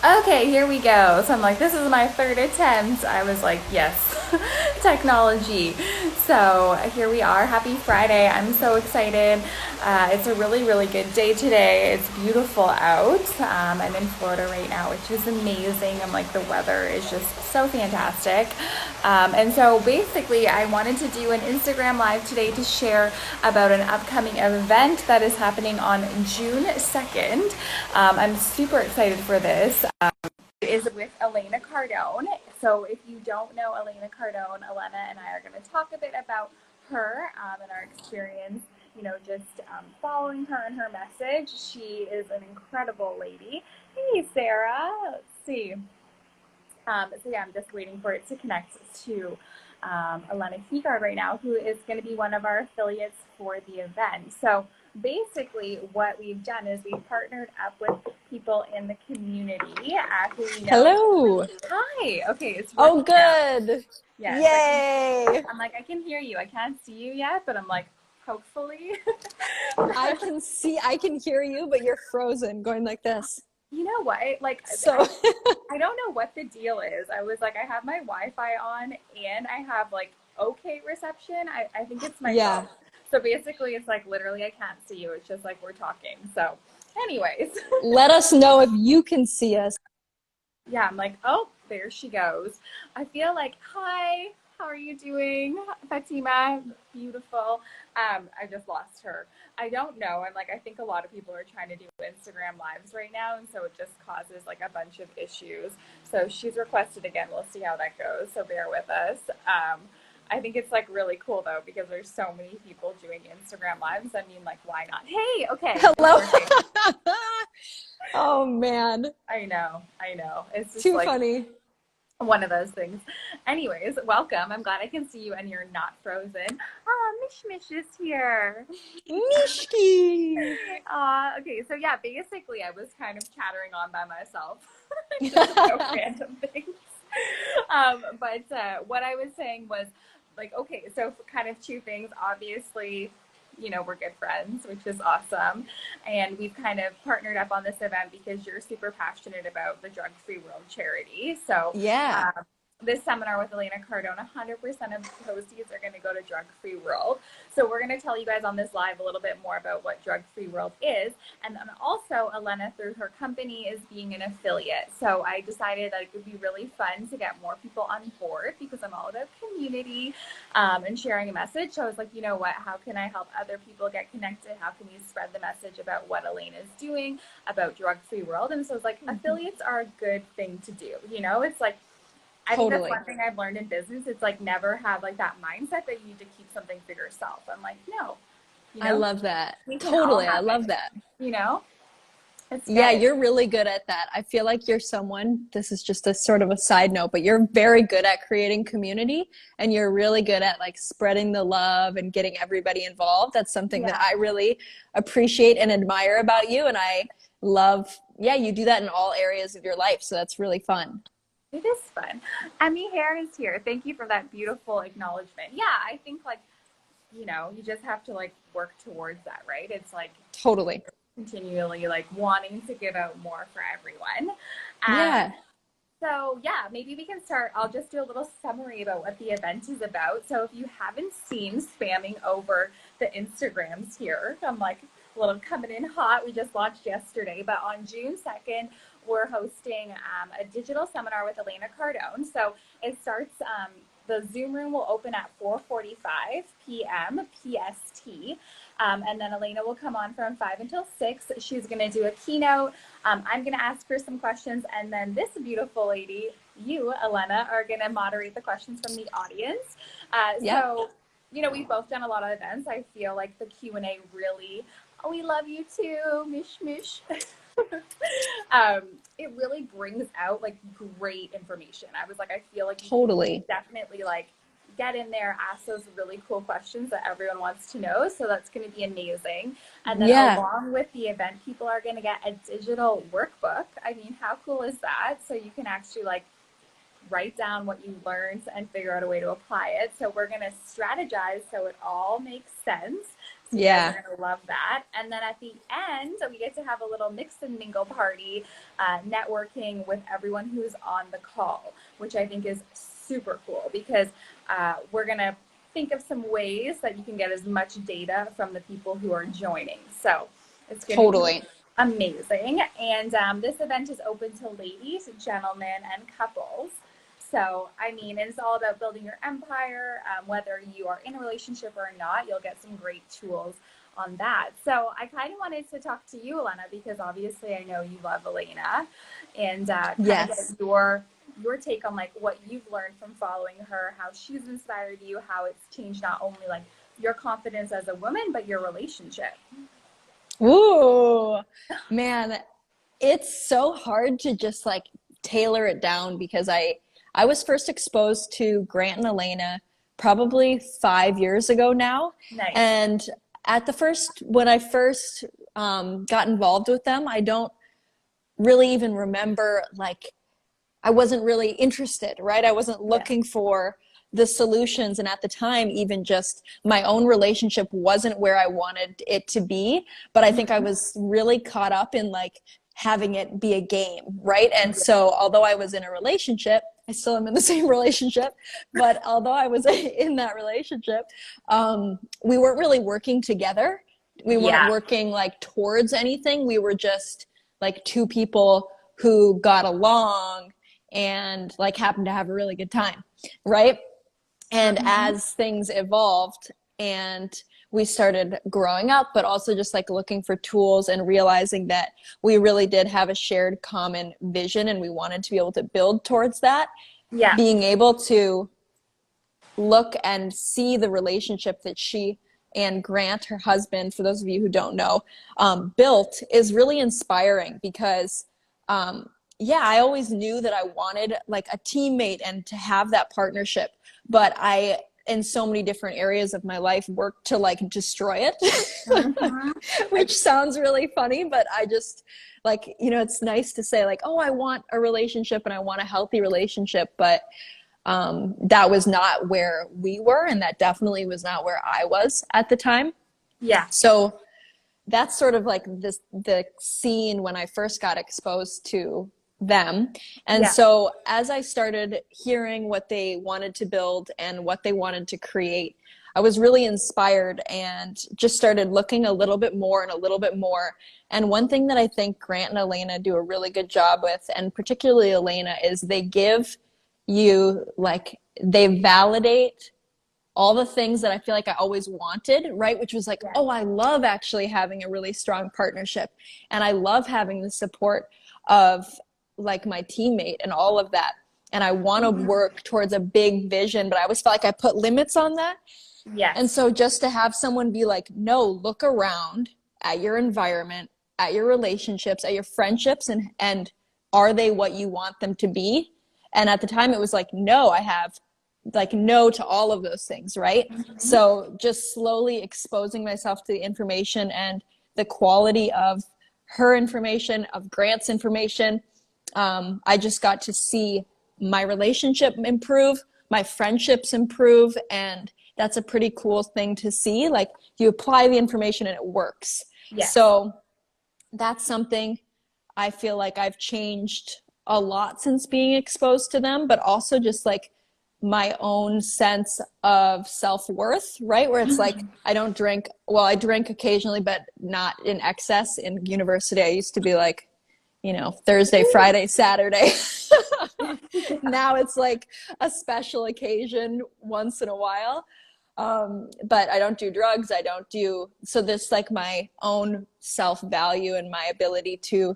Okay, here we go. So I'm like, this is my third attempt. I was like, yes, technology. So here we are. Happy Friday. I'm so excited. It's a really, really good day today. It's beautiful out. I'm in Florida right now, which is amazing. I'm like, the weather is just so fantastic. And so basically, I wanted to do an Instagram live today to share about an upcoming event that is happening on June 2nd. I'm super excited for this. Is with Elena Cardone. So if you don't know Elena Cardone, Elena and I are going to talk a bit about her and our experience, just following her and her message. She is an incredible lady. Hey, Sarah. Let's see. So yeah, I'm just waiting for it to connect to Elena Heegaard right now, who is going to be one of our affiliates for the event. So basically, what we've done is we've partnered up with people in the community who we know. Hello. Hi. Okay, it's Oh, working now. good. Yes, Yay. I'm like I can hear you. I can't see you yet, but I'm like hopefully. I can hear you, but you're frozen going like this. You know what? Like So, I don't know what the deal is. I was like, I have my Wi-Fi on and I have like okay reception. I think it's my phone. yeah, So basically, it's like literally I can't see you. It's just like we're talking. So, anyways, let us know if you can see us. yeah, I'm like, oh, there she goes. I feel like, hi, how are you doing, Fatima? Beautiful. I just lost her. I don't know. I'm like, I think a lot of people are trying to do Instagram lives right now, and so it just causes like a bunch of issues. So she's requested again. We'll see how that goes. So bear with us. I think it's like really cool though because there's so many people doing Instagram lives. I mean, like, why not? Hey, okay, it's Hello. working. Oh, man. I know, I know. It's just Too like funny. one of those things. Anyways, welcome. I'm glad I can see you and you're not frozen. Oh, Mish Mish is here. Mishki. Okay, so yeah, basically I was kind of chattering on by myself just about random things. But what I was saying was like, okay, so for kind of two things. Obviously, we're good friends, which is awesome. And we've kind of partnered up on this event because you're super passionate about the Drug Free World charity. So Yeah, um, this seminar with Elena Cardone, 100% of the proceeds are going to go to Drug Free World. So we're going to tell you guys on this live a little bit more about what Drug Free World is. And then also Elena, through her company, is being an affiliate. So I decided that it would be really fun to get more people on board because I'm all about community and sharing a message. So I was like, you know what, how can I help other people get connected? How can we spread the message about what Elena is doing, about Drug Free World? And so it's like, affiliates are a good thing to do. It's like, I think that's totally. one thing I've learned in business. It's like never have like that mindset that you need to keep something for yourself. I'm like, no, you I know, love that. we can all Totally. I have love it. that. You know, it's Yeah, good. you're really good at that. I feel like you're someone, this is just a sort of a side note, but you're very good at creating community and you're really good at like spreading the love and getting everybody involved. That's something that Yeah, I really appreciate and admire about you. And I love, yeah, you do that in all areas of your life. So that's really fun. it is fun. Emmy Hare is here. Thank you for that beautiful acknowledgement. Yeah, I think like you just have to like work towards that, right? It's like Totally. continually like wanting to give out more for everyone. Um, Yeah. So yeah, maybe we can start. I'll just do a little summary about what the event is about. So if you haven't seen spamming over the Instagrams here, I'm like a little coming in hot. We just launched yesterday, but on June 2nd, we're hosting a digital seminar with Elena Cardone. So it starts. The Zoom room will open at 4:45 p.m. PST, and then Elena will come on from 5 until 6. She's going to do a keynote. I'm going to ask her some questions, and then this beautiful lady, you, Elena, are going to moderate the questions from the audience. Yep. So, we've both done a lot of events. I feel like the Q&A really, oh, we love you too, Mish Mish. um, it really brings out like great information. I was like, I feel like you can Totally. definitely like get in there, ask those really cool questions that everyone wants to know. So that's going to be amazing. And then Yeah. along with the event, people are going to get a digital workbook. I mean, how cool is that? So you can actually like write down what you learned and figure out a way to apply it. So we're going to strategize so it all makes sense. So you guys are Yeah, going to love that. And then at the end, we get to have a little mix and mingle party, networking with everyone who's on the call, which I think is super cool because we're going to think of some ways that you can get as much data from the people who are joining. So it's going to be totally. amazing. And this event is open to ladies, gentlemen, and couples. So, I mean, it's all about building your empire. Whether you are in a relationship or not, you'll get some great tools on that. So, I kind of wanted to talk to you, Elena, because obviously I know you love Elena, and kind of get Yes. your take on like what you've learned from following her, how she's inspired you, how it's changed not only like your confidence as a woman, but your relationship. Ooh, man, it's so hard to just like tailor it down because I was first exposed to Grant and Elena probably 5 years ago now. Nice. And at the first, when I first got involved with them, I don't really even remember like I wasn't really interested, right? I wasn't Yeah. looking for the solutions. And at the time, even just my own relationship wasn't where I wanted it to be. But I think I Mhm. was really caught up in like having it be a game, right? And Yeah. so, although I was in a relationship, I still am in the same relationship. But although I was in that relationship, we weren't really working together. We weren't Yeah. working like towards anything. We were just like two people who got along and like happened to have a really good time, right? And Mhm. as things evolved and we started growing up, but also just like looking for tools and realizing that we really did have a shared common vision and we wanted to be able to build towards that, Yeah. being able to look and see the relationship that she and Grant, her husband, for those of you who don't know, built is really inspiring because, yeah, I always knew that I wanted like a teammate and to have that partnership, but I, in so many different areas of my life, worked to like destroy it, Mhm. which sounds really funny, but I just like, it's nice to say like, oh, I want a relationship and I want a healthy relationship, but that was not where we were, and that definitely was not where I was at the time. Yeah. So that's sort of like the scene when I first got exposed to them. And Yeah. so as I started hearing what they wanted to build and what they wanted to create, I was really inspired and just started looking a little bit more and a little bit more. And one thing that I think Grant and Elena do a really good job with, and particularly Elena, is they give you like they validate all the things that I feel like I always wanted, right? Which was like, Yeah. oh, I love actually having a really strong partnership. And I love having the support of like my teammate and all of that. And I want to Mhm. work towards a big vision, but I always felt like I put limits on that. And Yes. so just to have someone be like, no, look around at your environment, at your relationships, at your friendships, and are they what you want them to be? And at the time it was like, no, I have like no to all of those things, right? Mhm. So just slowly exposing myself to the information and the quality of her information, of Grant's information. I just got to see my relationship improve, my friendships improve, and that's a pretty cool thing to see. Like you apply the information and it works. Yes. So that's something I feel like I've changed a lot since being exposed to them, but also just like my own sense of self-worth, right? Where it's like Mhm. I don't drink, well, I drink occasionally, but not in excess. In university, I used to be like, Thursday, Friday, Saturday. Now it's like a special occasion once in a while. But I don't do drugs. I don't do, so this like my own self value and my ability to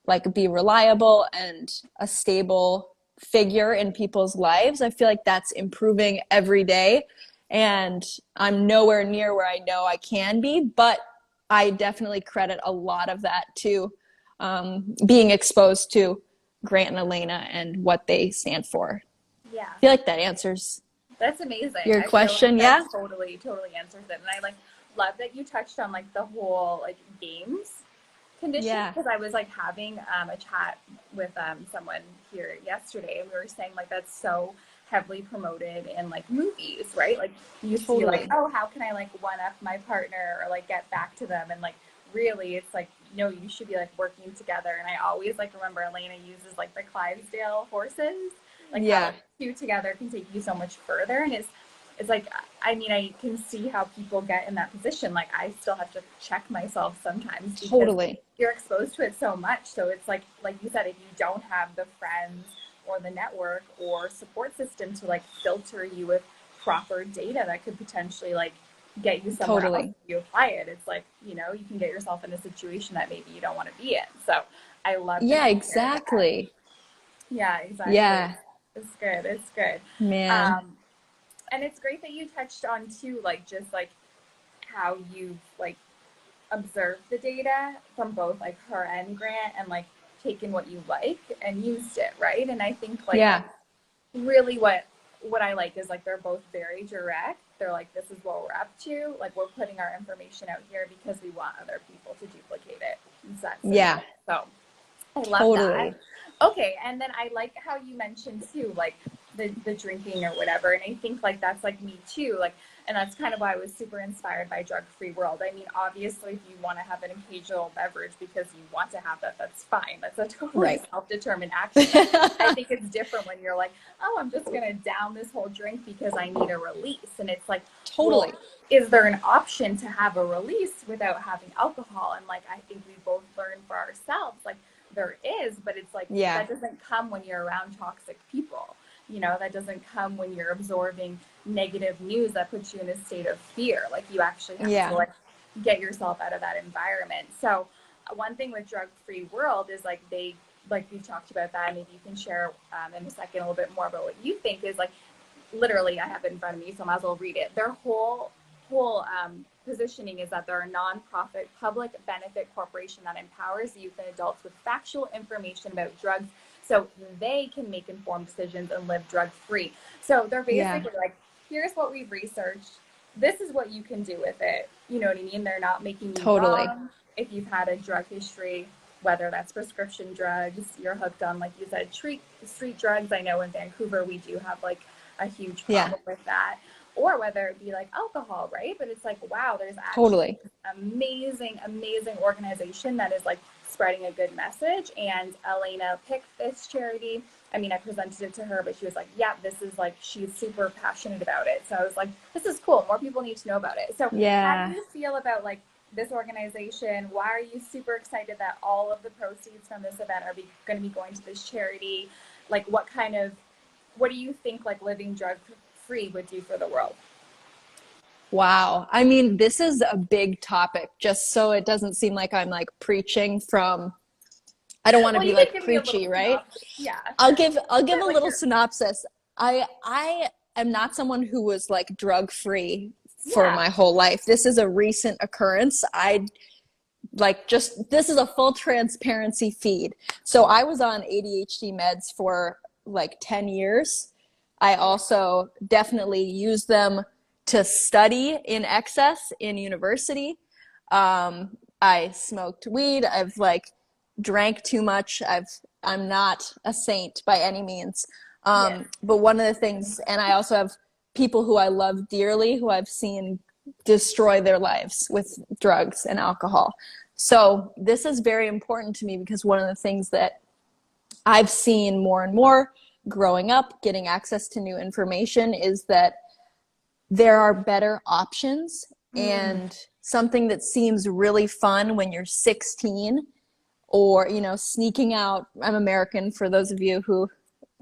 like be reliable and a stable figure in people's lives. I feel like that's improving every day. And I'm nowhere near where I know I can be, but I definitely credit a lot of that to being exposed to Grant and Elena and what they stand for. Yeah. I feel like that answers That's amazing. your I feel like question. that Yeah. totally answers it. And I like love that you touched on like the whole like games condition Yeah. because I was like having a chat with someone here yesterday and we were saying like that's so heavily promoted in like movies, right? Like you see like, Totally. oh, how can I like one up my partner or like get back to them? And like really it's like, no, you should be like working together. And I always like remember Elena uses like the Clydesdale horses, like how Yeah, like two together can take you so much further. And it's like, I mean, I can see how people get in that position. Like I still have to check myself sometimes because totally. you're exposed to it so much. So it's like you said, if you don't have the friends or the network or support system to like filter you with proper data that could potentially like get you somewhere else Totally. if you apply it, it's like, you can get yourself in a situation that maybe you don't want to be in. So I love that Yeah, you share that. exactly. Yeah, exactly. Yeah, It's good. It's good. man. Um, and it's great that you touched on too, like just like how you've like observed the data from both like her and Grant and like taken what you like and used it, right? And I think like Yeah, really what I like is like they're both very direct. They're like, this is what we're up to. Like we're putting our information out here because we want other people to duplicate it. It's that yeah, simple. So I love that. totally. Okay, and then I like how you mentioned too, like the drinking or whatever, and I think like that's like me too, like, and that's kind of why I was super inspired by Drug Free World. I mean, obviously, if you want to have an occasional beverage because you want to have that, that's fine. That's a totally Right. self-determined action. But I think it's different when you're like, oh, I'm just gonna down this whole drink because I need a release, and it's like, well, Totally. is there an option to have a release without having alcohol? And like, I think we both learned for ourselves, like there is, but it's like Yeah, that doesn't come when you're around toxic people. That doesn't come when you're absorbing negative news that puts you in a state of fear. Like you actually have to yeah, like get yourself out of that environment. So one thing with Drug Free World is like they like we talked about that. Maybe you can share in a second a little bit more about what you think is like literally I have it in front of me, so I might as well read it. Their whole positioning is that they're a nonprofit public benefit corporation that empowers youth and adults with factual information about drugs so they can make informed decisions and live drug free. So they're yeah, basically like, here's what we've researched. This is what you can do with it. You know what I mean? They're not making you totally. wrong if you've had a drug history, whether that's prescription drugs, you're hooked on, like you said, street drugs. I know in Vancouver we do have like a huge Yeah, problem with that, or whether it be like alcohol, right? But it's like, wow, there's actually totally. amazing organization that is like spreading a good message. And Elena picked this charity. I mean, I presented it to her, but she was like, yeah, this is like, she's super passionate about it. So I was like, this is cool. More people need to know about it. So how do Yeah. you feel about like this organization? Why are you super excited that all of the proceeds from this event are going to be going to this charity? Like what do you think like living drug free would do for the world? Wow. I mean, this is a big topic, just so it doesn't seem like I'm like preaching from, I don't want to Well, be you can like give me a little preachy, right? synopsis. Yeah, I'll sure. give But a like little you're, synopsis. I am not someone who was like drug free for yeah, my whole life. This is a recent occurrence. I like just this is a full transparency feed. So I was on ADHD meds for like 10 years. I yeah, also definitely used them to study in excess in university. I smoked weed. I've like drank too much. I'm not a saint by any means. yes, But one of the things, and I also have people who I love dearly who I've seen destroy their lives with drugs and alcohol. So this is very important to me because one of the things that I've seen more and more growing up, getting access to new information, is that there are better options. mm, And something that seems really fun when you're 16 or, sneaking out. I'm American for those of you who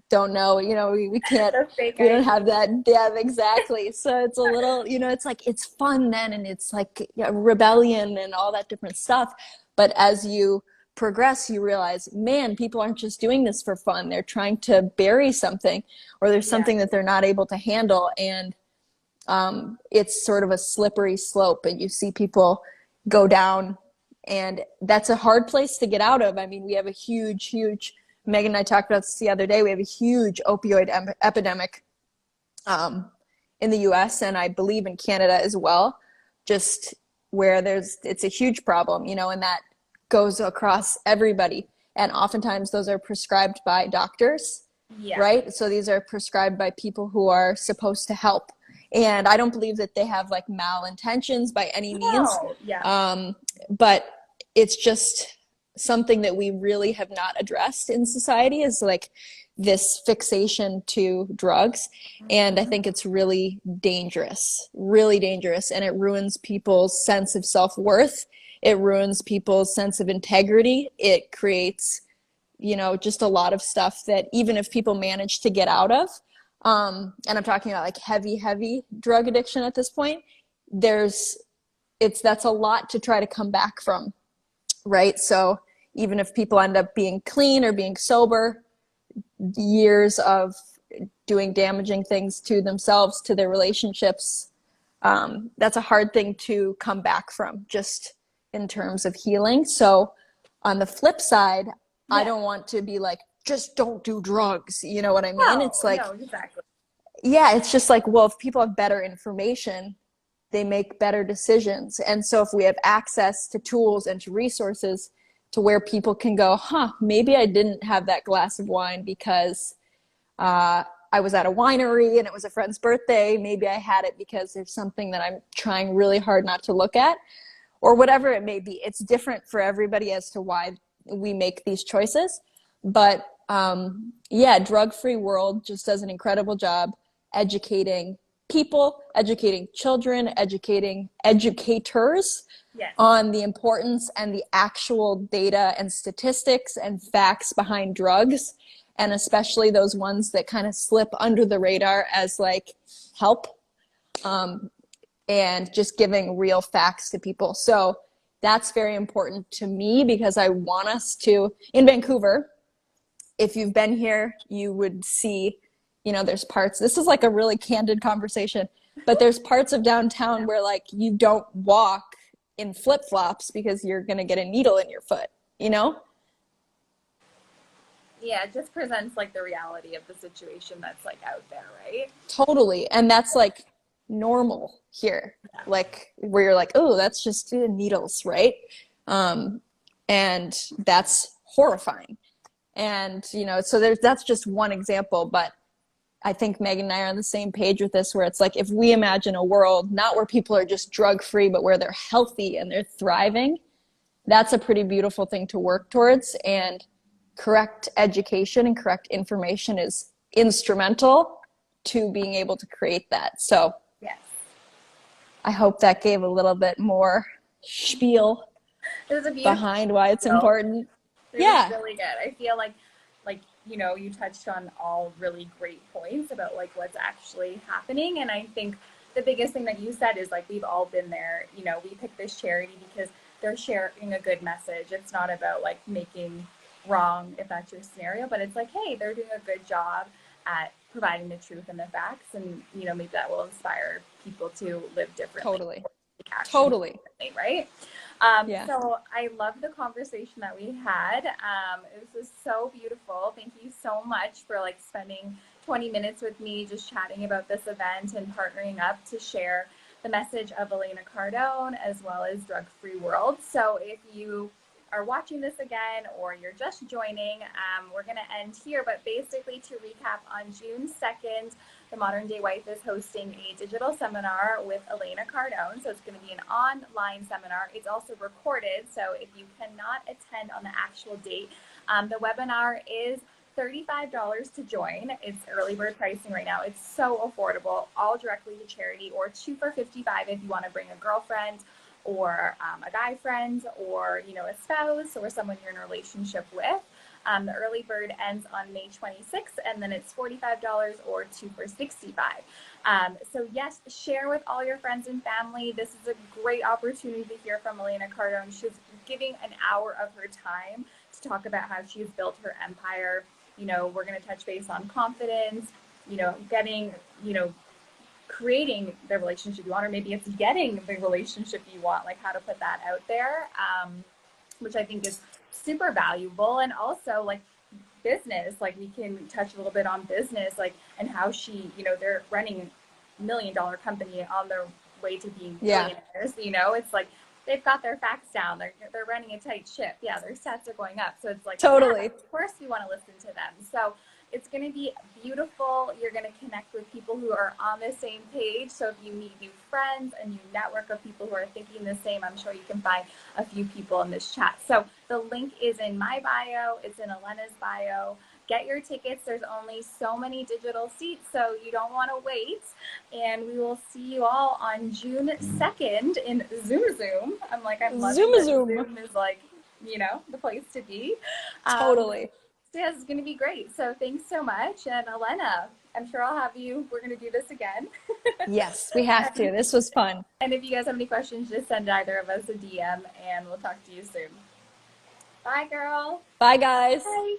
don't know, we can't, the fake we don't have ID. that. Yeah, exactly. So it's a little, it's like, it's fun then. And it's like, yeah, rebellion and all that different stuff. But as you progress, you realize, man, people aren't just doing this for fun. They're trying to bury something, or there's Yeah, something that they're not able to handle. And it's sort of a slippery slope, and you see people go down, and that's a hard place to get out of. I mean, we have a huge, Megan and I talked about this the other day. We have a huge opioid epidemic um, in the US, and I believe in Canada as well, just where it's a huge problem, and that goes across everybody. And oftentimes those are prescribed by doctors. Yeah. right? So these are prescribed by people who are supposed to help. And I don't believe that they have like malintentions by any means. No. Yeah. But it's just something that we really have not addressed in society is like this fixation to drugs. And I Mhm. think it's really dangerous. And it ruins people's sense of self worth. It ruins people's sense of integrity. It creates, just a lot of stuff that even if people manage to get out of, and I'm talking about like heavy drug addiction at this point, there's, that's a lot to try to come back from, right? So even if people end up being clean or being sober, years of doing damaging things to themselves, to their relationships, that's a hard thing to come back from just in terms of healing. So on the flip side, I Yeah. don't want to be like, just don't do drugs. You know what I mean? It's No, like, no, exactly. yeah, it's just like, well, if people have better information, they make better decisions. And so if we have access to tools and to resources to where people can go, maybe I didn't have that glass of wine because I was at a winery and it was a friend's birthday. Maybe I had it because there's something that I'm trying really hard not to look at, or whatever it may be. It's different for everybody as to why we make these choices. But yeah, Drug Free World just does an incredible job educating people, educating children, educating educators Yes. on the importance and the actual data and statistics and facts behind drugs, and especially those ones that kind of slip under the radar as like help, and just giving real facts to people. So that's very important to me because I want us to, in Vancouver, if you've been here, you would see, there's parts, this is like a really candid conversation, but there's parts of downtown where like you don't walk in flip flops because you're going to get a needle in your foot, you know? Yeah, it just presents like the reality of the situation that's like out there, right? Totally. And that's like normal here. Yeah. Like where you're like, oh, that's just needles, right? Um, and that's horrifying. And, so that's just one example, but I think Megan and I are on the same page with this, where it's like, if we imagine a world not where people are just drug free, but where they're healthy and they're thriving, that's a pretty beautiful thing to work towards. And correct education and correct information is instrumental to being able to create that. So Yes. I hope that gave a little bit more spiel It was a beautiful behind why it's deal. important. It was Yeah, really good. I feel like, you touched on all really great points about like what's actually happening. And I think the biggest thing that you said is like we've all been there. We picked this charity because they're sharing a good message. It's not about like making wrong if that's your scenario, but it's like, hey, they're doing a good job at providing the truth and the facts, and maybe that will inspire people to live differently, totally. take action Totally. differently, right? Yeah. So I love the conversation that we had. It was so beautiful. Thank you so much for like spending 20 minutes with me, just chatting about this event and partnering up to share the message of Elena Cardone as well as Drug Free World. So if you are watching this again or you're just joining, we're going to end here. But basically, to recap, on June 2nd, the Modern Day Wife is hosting a digital seminar with Elena Cardone. So it's going to be an online seminar. It's also recorded. So if you cannot attend on the actual date, the webinar is $35 to join. It's early bird pricing right now. It's so affordable, all directly to charity, or 2 for $55 if you want to bring a girlfriend or a guy friend, or a spouse or someone you're in a relationship with. The early bird ends on May 26th, and then it's $45 or 2 for $65. So yes, share with all your friends and family. This is a great opportunity to hear from Elena Cardone. She's giving an hour of her time to talk about how she's built her empire. We're going to touch base on confidence, getting, creating the relationship you want, or maybe it's getting the relationship you want, like how to put that out there, which I think is super valuable. And also like business, like we can touch a little bit on business, like, and how she, they're running $1 million company on their way to being Yeah. billionaires. It's like they've got their facts down. They're running a tight ship. Yeah, their stats are going up. So it's like, yeah, Totally. of course we want to listen to them. So It's going to be beautiful. You're going to connect with people who are on the same page. So if you meet new friends, a new network of people who are thinking the same, I'm sure you can find a few people in this chat. So the link is in my bio. It's in Elena's bio. Get your tickets. There's only so many digital seats, so you don't want to wait. And we will see you all on June 2nd in Zoom. I'm loving Zoom that zoom. Zoom is like, the place to be. Totally. So yeah, this is going to be great. So thanks so much. And Elena, I'm sure I'll have you. We're going to do this again. Yes, we have to. This was fun. And if you guys have any questions, just send either of us a DM and we'll talk to you soon. Bye, girl. Bye, guys. Bye.